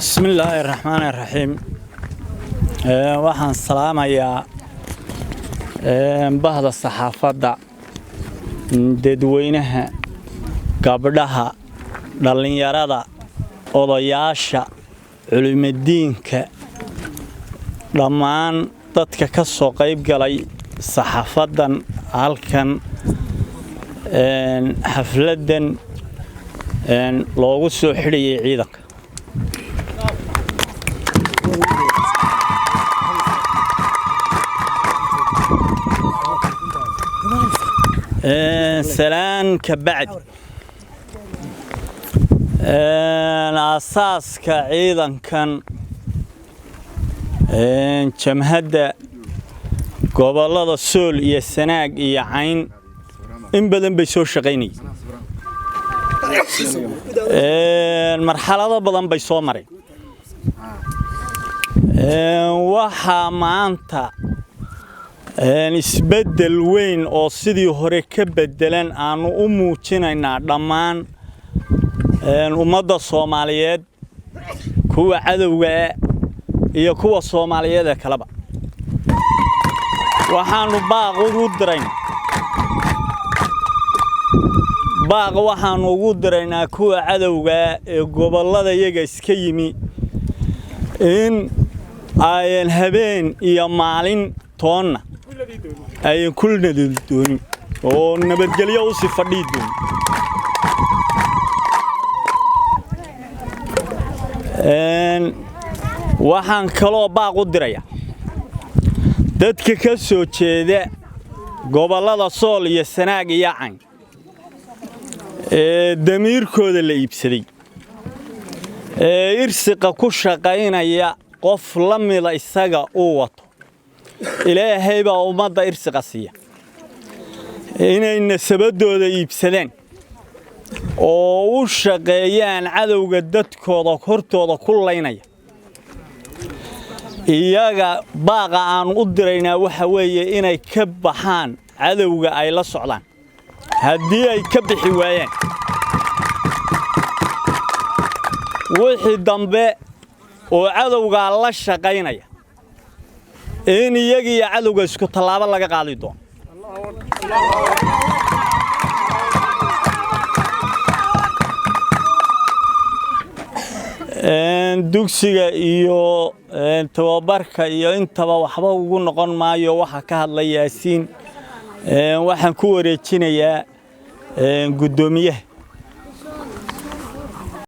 بسم الله الرحمن الرحيم waxaan salaamayaa bahda saxaafadda dadweynaha gabdhaha dhalinyarada odayaasha culimadiinka dhammaan dadka ka soo qayb galay saxaafadan halkan xafladan loogu soo xidhiyay ciidanka سلام كبعد أساس كعيدا كان جمهدة قبل الله السول يسناق يعين إن بدن بيسوي شقيني المرحلة بدن بيسوي مري وحا معنتا isbedel weyn oo sidii hore ka bedelan aanu u muujinaynaa dhammaan ummadda Soomaaliyeed kuwa cadawga iyo kuwa Soomaaliyeed kalaba waxaanu baaq ugu diraynaa kuwa cadawga ee gobolada iyaga iska yimi in ay habeen iyo maalin toonna ay kulna dooni oo nabadgelyo u si fadhiidin waxaan kaloo baaq u diraya dadka ka soo jeeda gobolada Sool iyo Sanaag iyo Cayn damiirkooda la iibsaday irsiqa ku shaqaynaya qof la mid ah isaga oo wato ilaahay baa ummadda irsiqa siiya inay nasabadooda iibsadeen oo u shaqeeyaan cadawga dadkooda hortooda ku laynaya iyaga baaqa aan u diraynaa waxa weeye inay ka baxaan cadawga ay la socdaan haddii ay ka bixi waayeen wixii dambe oo cadawga la shaqaynaya in iyagii cadawga isku talaabo laga qaadi doono dugsiga iyo tababarka iyo intaba waxba ugu noqon maayo waxa ka hadlay Yaasiin waxaan ku wareejinayaa gudoomiyaha